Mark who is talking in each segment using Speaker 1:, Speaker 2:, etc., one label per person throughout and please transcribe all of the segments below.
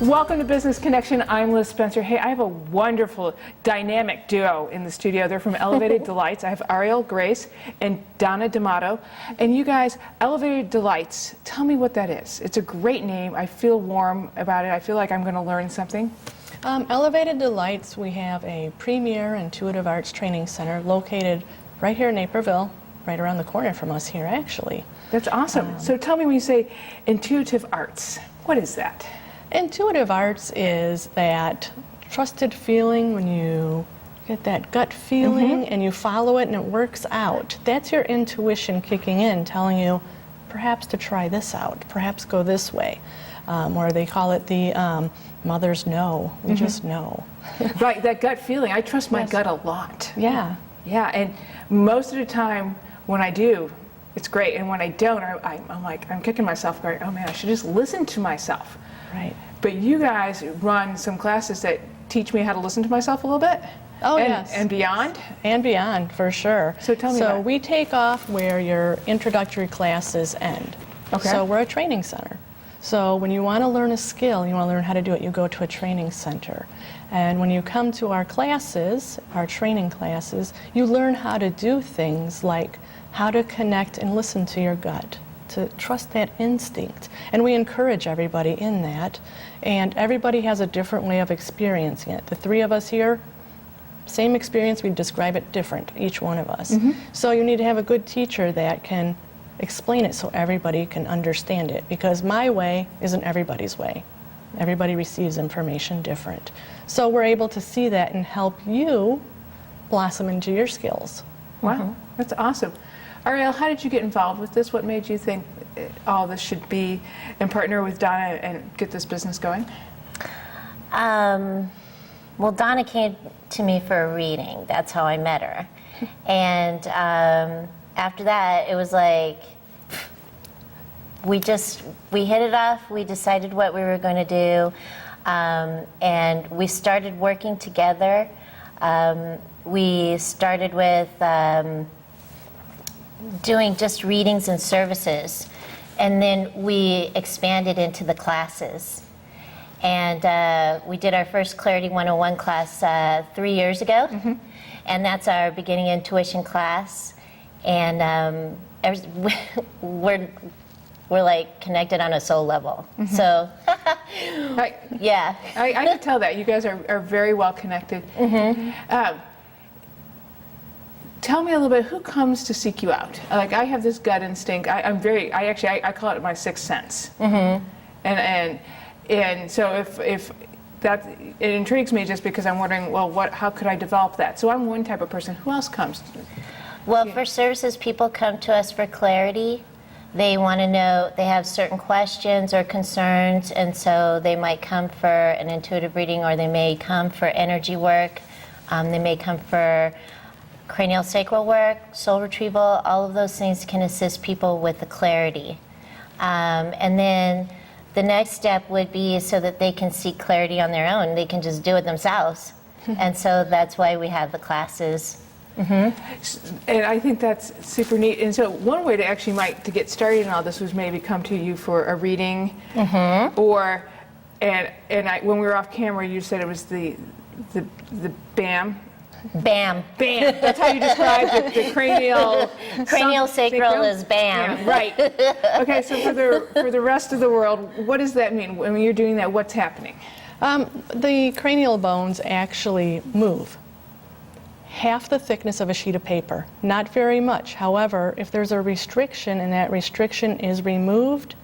Speaker 1: Welcome to Business Connection. I'm Liz Spencer. Hey, I have a wonderful dynamic duo in the studio. They're from Elevated Delights. I have Auriel, Grace, and Donna, Damato. And you guys, Elevated Delights, tell me what that is. It's a great name. I feel warm about it. I feel like I'm going to learn something.
Speaker 2: Elevated Delights, we have a premier intuitive arts training center located right here in Naperville, right around the corner from us here, actually.
Speaker 1: That's awesome. So tell me, when you say intuitive arts, what is that?
Speaker 2: Intuitive arts is that trusted feeling when you get that gut feeling and you follow it and it works out. That's your intuition kicking in, telling you perhaps to try this out, perhaps go this way. Or they call it the mother's know. We just know.
Speaker 1: Right, that gut feeling. I trust my gut a lot.
Speaker 2: Yeah.
Speaker 1: Yeah, and most of the time when I do, it's great. And when I don't, I'm like, I'm kicking myself going, oh man, I should just listen to myself.
Speaker 2: Right.
Speaker 1: But you guys run some classes that teach me how to listen to myself a little bit.
Speaker 2: Oh, yes.
Speaker 1: And beyond?
Speaker 2: And beyond, for sure.
Speaker 1: So tell me
Speaker 2: So we take off where your introductory classes end.
Speaker 1: Okay.
Speaker 2: So we're a training center. So when you want to learn a skill, you want to learn how to do it, you go to a training center. And when you come to our classes, our training classes, you learn how to do things like how to connect and listen to your gut, to trust that instinct. And we encourage everybody in that. And everybody has a different way of experiencing it. The three of us here, same experience, we describe it different, each one of us. So you need to have a good teacher that can explain it so everybody can understand it, because my way isn't everybody's way. Everybody receives information different. So we're able to see that and help you blossom into your skills.
Speaker 1: Wow, that's awesome. Auriel, how did you get involved with this? What made you think all this should be and partner with Donna and get this business going?
Speaker 3: Well, Donna came to me for a reading. That's how I met her. And after that, it was like, we hit it off. We decided what we were going to do. And we started working together. We started with doing just readings and services. And then we expanded into the classes. And we did our first Clarity 101 class 3 years ago. And that's our beginning intuition class. And we're like connected on a soul level. So, yeah.
Speaker 1: I can tell that. You guys are very well connected. Tell me a little bit, who comes to seek you out? Like, I have this gut instinct. I call it my sixth sense. And so if that, it intrigues me just because I'm wondering, well, how could I develop that? So I'm one type of person. Who else comes?
Speaker 3: Well, for services, people come to us for clarity. They want to know, they have certain questions or concerns, and so they might come for an intuitive reading, or they may come for energy work. They may come for cranial sacral work, soul retrieval. All of those things can assist people with the clarity. And then the next step would be so that they can seek clarity on their own. They can just do it themselves. And so that's why we have the classes.
Speaker 1: And I think that's super neat. And so one way to actually to get started in all this was maybe come to you for a reading, or when we were off camera, you said it was the BAM.
Speaker 3: BAM.
Speaker 1: BAM. That's how you describe the cranial.
Speaker 3: Cranial sacral is BAM.
Speaker 1: Yeah, right. Okay. So for the rest of the world, what does that mean when you're doing that? What's happening?
Speaker 2: The cranial bones actually move. Half the thickness of a sheet of paper, not very much. However, if there's a restriction and that restriction is removed,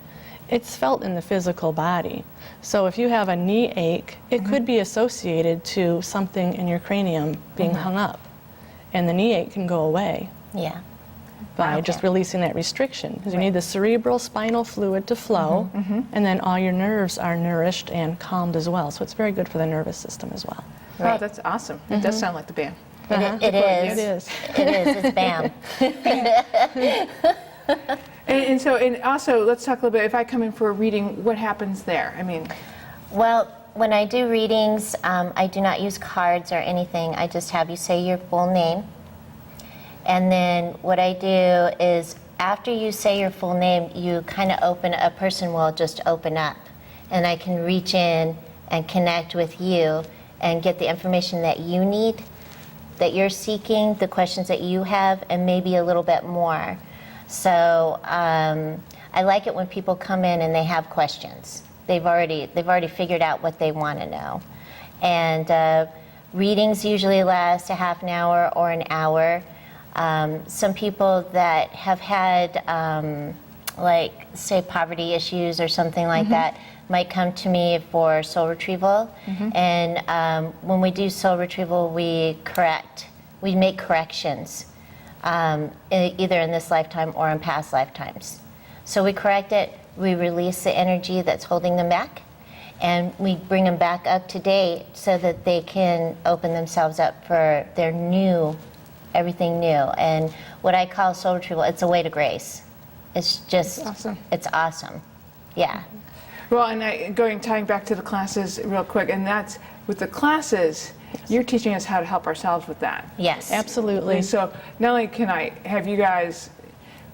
Speaker 2: it's felt in the physical body. So if you have a knee ache, it could be associated to something in your cranium being hung up, and the knee ache can go away.
Speaker 3: Yeah.
Speaker 2: By just releasing that restriction, because you need the cerebral spinal fluid to flow, and then all your nerves are nourished and calmed as well. So it's very good for the nervous system as well.
Speaker 1: Wow, that's awesome. It does sound like the BAM.
Speaker 3: It is.
Speaker 2: It is.
Speaker 3: It is. It's BAM.
Speaker 1: And also, let's talk a little bit. If I come in for a reading, what happens there? I mean,
Speaker 3: well, when I do readings, I do not use cards or anything. I just have you say your full name. And then what I do is, after you say your full name, you kind of a person will just open up. and I can reach in and connect with you and get the information that you need, that you're seeking, the questions that you have, and maybe a little bit more. So I like it when people come in and they have questions. They've already figured out what they want to know. And readings usually last a half an hour or an hour. Some people that have had, like, say, poverty issues or something like that might come to me for soul retrieval. And when we do soul retrieval, we make corrections, either in this lifetime or in past lifetimes. So we correct it, we release the energy that's holding them back, and we bring them back up to date so that they can open themselves up for their new, everything new. And what I call soul retrieval, it's a way to grace. It's just,
Speaker 1: awesome.
Speaker 3: It's awesome. Yeah.
Speaker 1: Well, and tying back to the classes real quick, and that's with the classes, you're teaching us how to help ourselves with that.
Speaker 3: Yes.
Speaker 2: Absolutely.
Speaker 1: And so not only can I have you guys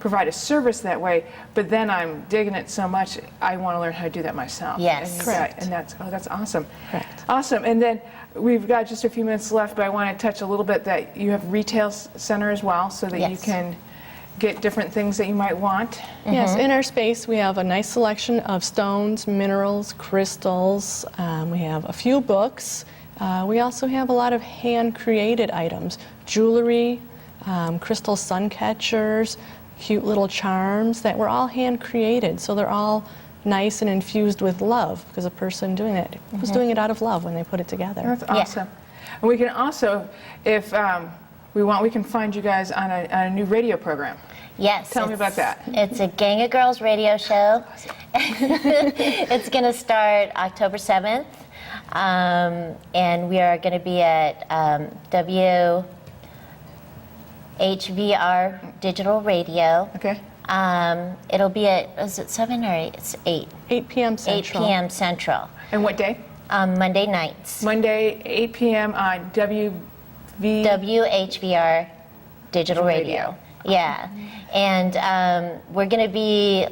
Speaker 1: provide a service that way, but then I'm digging it so much, I want to learn how to do that myself.
Speaker 3: Yes.
Speaker 1: And,
Speaker 2: Correct.
Speaker 1: And that's awesome.
Speaker 2: Correct.
Speaker 1: Awesome. And then we've got just a few minutes left, but I want to touch a little bit that you have retail center as well, so that you
Speaker 3: Yes.
Speaker 1: can get different things that you might want.
Speaker 2: Yes, in our space we have a nice selection of stones, minerals, crystals. We have a few books. We also have a lot of hand-created items, jewelry, crystal sun catchers, cute little charms that were all hand-created. So they're all nice and infused with love, because the person doing it was doing it out of love when they put it together.
Speaker 1: That's awesome. And we can also, if we want, we can find you guys on a new radio program.
Speaker 3: Yes.
Speaker 1: Tell me about that.
Speaker 3: It's a Gang of Girls radio show. It's going to start October 7th. And we are going to be at WHVR Digital Radio.
Speaker 1: Okay.
Speaker 3: It'll be at, is it 7 or 8? It's 8.
Speaker 2: 8 p.m.
Speaker 3: 8
Speaker 2: Central.
Speaker 3: p.m. Central.
Speaker 1: And what day?
Speaker 3: Monday nights.
Speaker 1: Monday, 8 p.m. on
Speaker 3: WHVR Digital Radio. Yeah. And we're going to be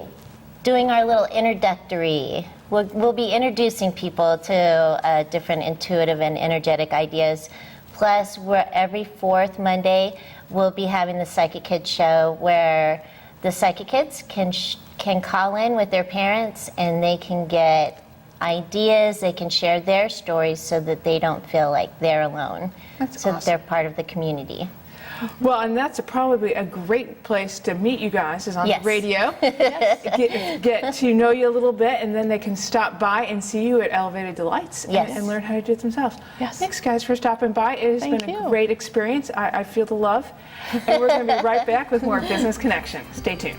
Speaker 3: doing our little introductory. We'll be introducing people to different intuitive and energetic ideas. Plus, every fourth Monday, we'll be having the Psychic Kids show, where the Psychic Kids can call in with their parents, and they can get ideas, they can share their stories so that they don't feel like they're alone.
Speaker 1: That's
Speaker 3: so that
Speaker 1: awesome.
Speaker 3: they're part of the community.
Speaker 1: Well, and that's probably a great place to meet you guys, is on
Speaker 3: Yes.
Speaker 1: the radio. Get to know you a little bit, and then they can stop by and see you at Elevated Delights
Speaker 3: Yes.
Speaker 1: and learn how to do it themselves.
Speaker 2: Yes.
Speaker 1: Thanks, guys, for stopping by. It has
Speaker 2: Thank
Speaker 1: been a
Speaker 2: you.
Speaker 1: great experience. I feel the love. And we're going to be right back with more Business Connection. Stay tuned.